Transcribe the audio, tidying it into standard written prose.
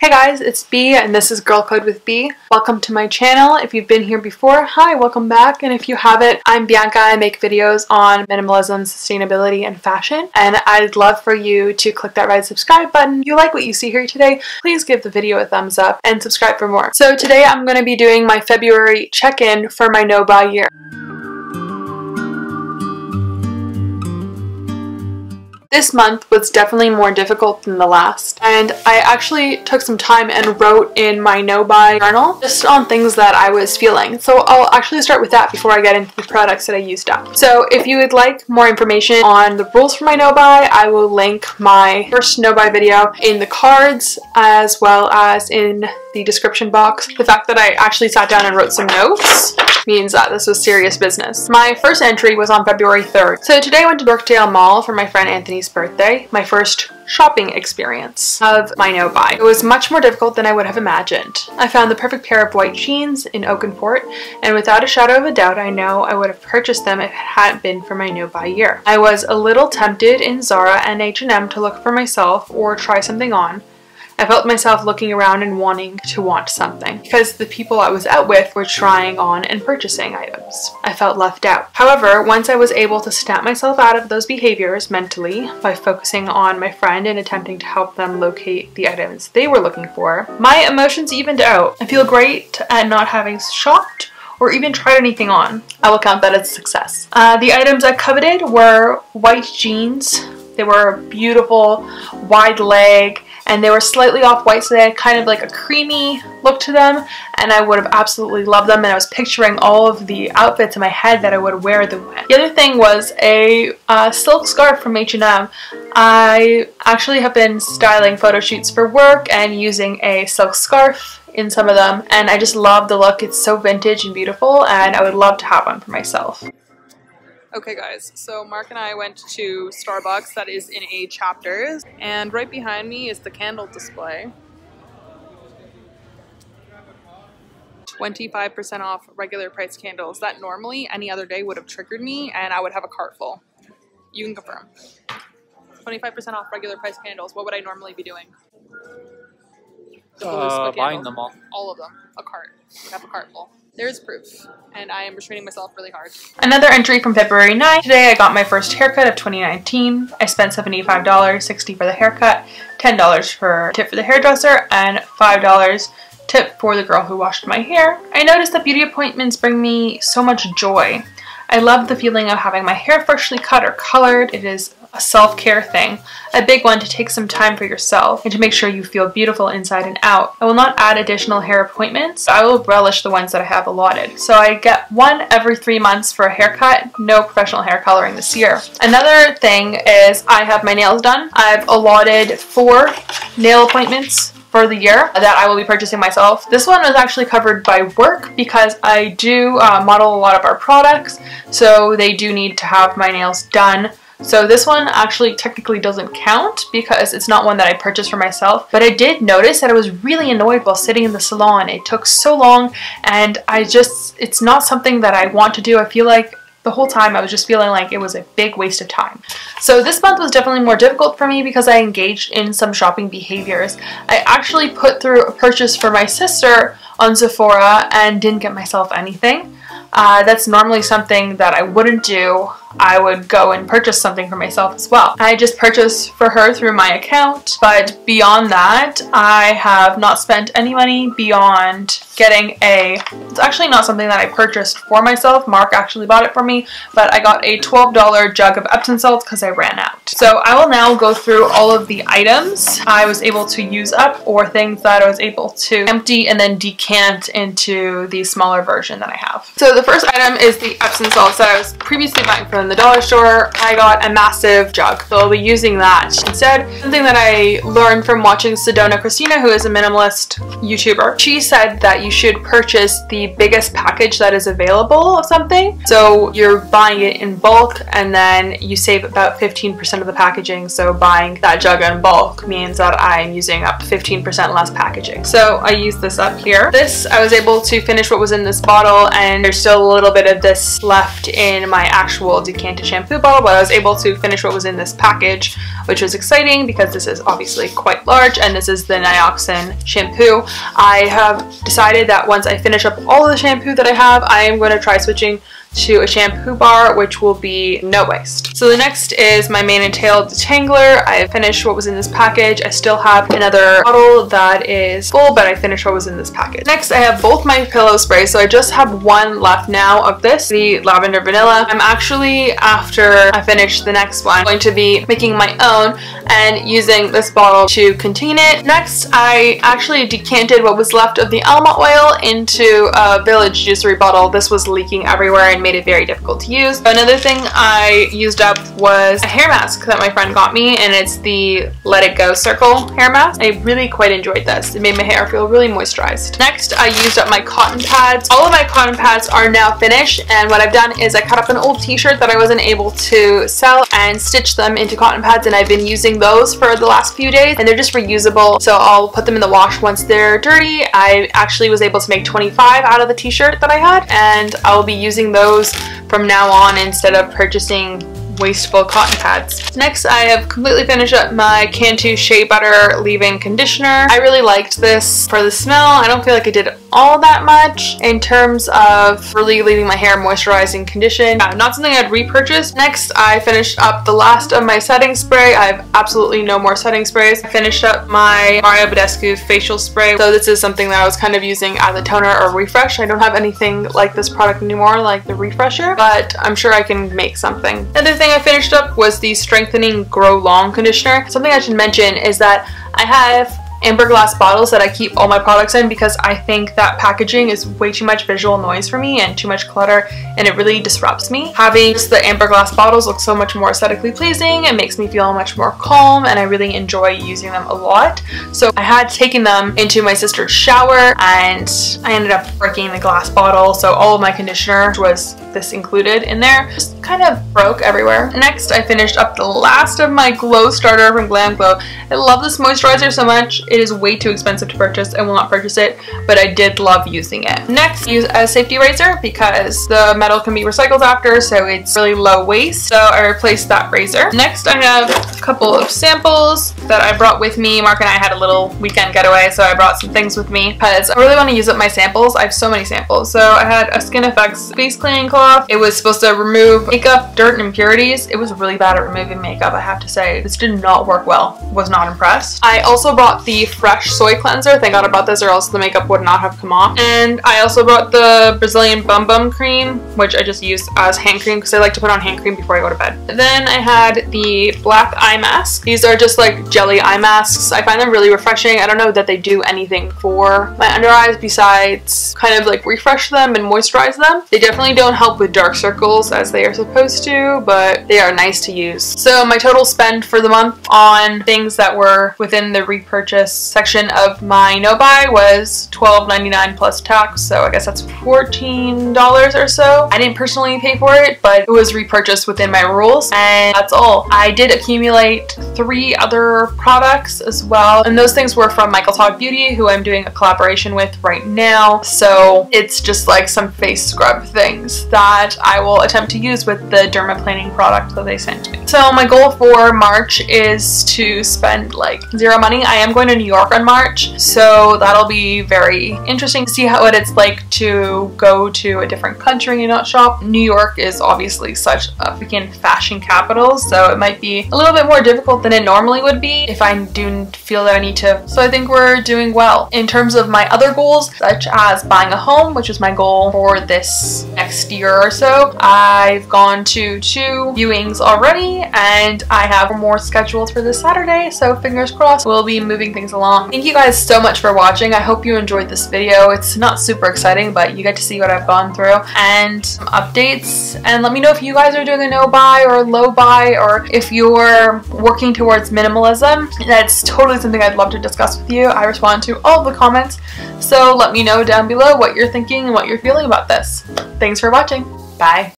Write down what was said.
Hey guys, it's Bea and this is Girl Code with Bea. Welcome to my channel. If you've been here before, hi, welcome back. And if you haven't, I'm Bianca. I make videos on minimalism, sustainability, and fashion. And I'd love for you to click that red subscribe button. If you like what you see here today, please give the video a thumbs up and subscribe for more. So today I'm going to be doing my February check-in for my no-buy year. This month was definitely more difficult than the last, and I actually took some time and wrote in my no-buy journal just on things that I was feeling. So I'll actually start with that before I get into the products that I used up. So if you would like more information on the rules for my no-buy, I will link my first no-buy video in the cards as well as in the description box. The fact that I actually sat down and wrote some notes means that this was serious business. My first entry was on February 3rd. So today I went to Brookdale Mall for my friend Anthony's birthday, my first shopping experience of my no-buy. It was much more difficult than I would have imagined. I found the perfect pair of white jeans in Oakenport, and without a shadow of a doubt, I know I would have purchased them if it hadn't been for my no-buy year. I was a little tempted in Zara and H&M to look for myself or try something on. I felt myself looking around and wanting to want something because the people I was out with were trying on and purchasing items. I felt left out. However, once I was able to snap myself out of those behaviors mentally by focusing on my friend and attempting to help them locate the items they were looking for, my emotions evened out. I feel great at not having shopped or even tried anything on. I will count that as a success. The items I coveted were white jeans. They were beautiful, wide leg, and they were slightly off-white, so they had kind of like a creamy look to them, and I would have absolutely loved them, and I was picturing all of the outfits in my head that I would wear them with. The other thing was a silk scarf from H&M. I actually have been styling photo shoots for work and using a silk scarf in some of them, and I just love the look. It's so vintage and beautiful, and I would love to have one for myself. Okay guys, so Mark and I went to Starbucks, that is in A Chapters, and right behind me is the candle display. 25% off regular price candles. That normally any other day would have triggered me and I would have a cart full. You can confirm. 25% off regular price candles. What would I normally be doing? Buying them all. All of them. A cart. I'd have a cart full. There's proof, and I am restraining myself really hard. Another entry from February 9th. Today I got my first haircut of 2019. I spent $75, $60 for the haircut, $10 for tip for the hairdresser, and $5 tip for the girl who washed my hair. I noticed that beauty appointments bring me so much joy. I love the feeling of having my hair freshly cut or colored. It is a self-care thing, a big one to take some time for yourself and to make sure you feel beautiful inside and out. I will not add additional hair appointments. I will relish the ones that I have allotted. So I get one every 3 months for a haircut, no professional hair coloring this year. Another thing is I have my nails done. I've allotted 4 nail appointments for the year that I will be purchasing myself. This one was actually covered by work because I do model a lot of our products, so they do need to have my nails done. So this one actually technically doesn't count because it's not one that I purchased for myself, but I did notice that I was really annoyed while sitting in the salon. It took so long, and it's not something that I want to do. I feel like the whole time I was just feeling like it was a big waste of time. So this month was definitely more difficult for me because I engaged in some shopping behaviors. I actually put through a purchase for my sister on Sephora and didn't get myself anything. That's normally something that I wouldn't do. I would go and purchase something for myself as well. I just purchased for her through my account, but beyond that, I have not spent any money beyond getting it's actually not something that I purchased for myself. Mark actually bought it for me, but I got a $12 jug of Epsom salts because I ran out. So I will now go through all of the items I was able to use up or things that I was able to empty and then decant into the smaller version that I have. So the first item is the Epsom salts that I was previously buying from the dollar store. I got a massive jug, so I'll be using that instead. Something that I learned from watching Sedona Christina, who is a minimalist YouTuber. She said that you should purchase the biggest package that is available of something. So you're buying it in bulk and then you save about 15% of the packaging. So buying that jug in bulk means that I'm using up 15% less packaging. So I use this up here. This, I was able to finish what was in this bottle, and there's still a little bit of this left in my actual decanted shampoo bottle, but I was able to finish what was in this package, which was exciting because this is obviously quite large, and this is the Nioxin shampoo. I have decided that once I finish up all of the shampoo that I have, I am going to try switching to a shampoo bar, which will be no waste. So the next is my mane and tail detangler. I finished what was in this package. I still have another bottle that is full, but I finished what was in this package. Next, I have both my pillow sprays, so I just have one left now of this, the lavender vanilla. I'm actually, after I finish the next one, going to be making my own and using this bottle to contain it. Next, I actually decanted what was left of the almond oil into a Village Juicery bottle. This was leaking everywhere and made it very difficult to use. Another thing I used up was a hair mask that my friend got me, and it's the Let It Go Circle hair mask. I really quite enjoyed this. It made my hair feel really moisturized. Next, I used up my cotton pads. All of my cotton pads are now finished, and what I've done is I cut up an old t-shirt that I wasn't able to sell and stitched them into cotton pads, and I've been using those for the last few days, and they're just reusable, so I'll put them in the wash once they're dirty. I actually was able to make 25 out of the t-shirt that I had, and I'll be using those from now on instead of purchasing wasteful cotton pads. Next, I have completely finished up my Cantu Shea Butter leave-in conditioner. I really liked this for the smell. I don't feel like I did all that much in terms of really leaving my hair moisturized and conditioned. Not something I'd repurchase. Next, I finished up the last of my setting spray. I have absolutely no more setting sprays. I finished up my Mario Badescu facial spray. So this is something that I was kind of using as a toner or refresh. I don't have anything like this product anymore, like the refresher, but I'm sure I can make something. Another thing I finished up was the Strengthening Grow Long conditioner. Something I should mention is that I have amber glass bottles that I keep all my products in because I think that packaging is way too much visual noise for me and too much clutter, and it really disrupts me. Having just the amber glass bottles look so much more aesthetically pleasing. It makes me feel much more calm, and I really enjoy using them a lot. So I had taken them into my sister's shower, and I ended up breaking the glass bottle, so all of my conditioner was this included in there. Just kind of broke everywhere. Next, I finished up the last of my Glow Starter from GlamGlow. I love this moisturizer so much. It is way too expensive to purchase. I will not purchase it, but I did love using it. Next, use a safety razor because the metal can be recycled after, so it's really low waste. So I replaced that razor. Next, I have a couple of samples that I brought with me. Mark and I had a little weekend getaway, so I brought some things with me because I really want to use up my samples. I have so many samples. So I had a Skin Effects face cleaning cloth. It was supposed to remove makeup, dirt, and impurities. It was really bad at removing makeup, I have to say. This did not work well. Was not impressed. I also brought the Fresh Soy Cleanser. Thank God I brought this, or else the makeup would not have come off. And I also brought the Brazilian Bum Bum Cream, which I just use as hand cream because I like to put on hand cream before I go to bed. Then I had the black eye mask. These are just like jelly eye masks. I find them really refreshing. I don't know that they do anything for my under eyes besides kind of like refresh them and moisturize them. They definitely don't help with dark circles as they are supposed to, but they are nice to use. So my total spend for the month on things that were within the repurchase section of my no-buy was $12.99 plus tax, so I guess that's $14 or so. I didn't personally pay for it, but it was repurchased within my rules, and that's all. I did accumulate 3 other products as well, and those things were from Michael Todd Beauty, who I'm doing a collaboration with right now, so it's just like some face scrub things that I will attempt to use with the dermaplaning product that they sent me. So my goal for March is to spend like zero money. I am going to New York on March, so that'll be very interesting to see what it's like to go to a different country and not shop. New York is obviously such a freaking fashion capital, so it might be a little bit more difficult than it normally would be if I do feel that I need to. So I think we're doing well. In terms of my other goals, such as buying a home, which is my goal for this next year or so, I've gone to 2 viewings already, and I have more scheduled for this Saturday, so fingers crossed we'll be moving things along. Thank you guys so much for watching. I hope you enjoyed this video. It's not super exciting, but you get to see what I've gone through and some updates, and let me know if you guys are doing a no buy or a low buy, or if you're working towards minimalism. That's totally something I'd love to discuss with you. I respond to all of the comments, so let me know down below what you're thinking and what you're feeling about this. Thanks for watching. Bye.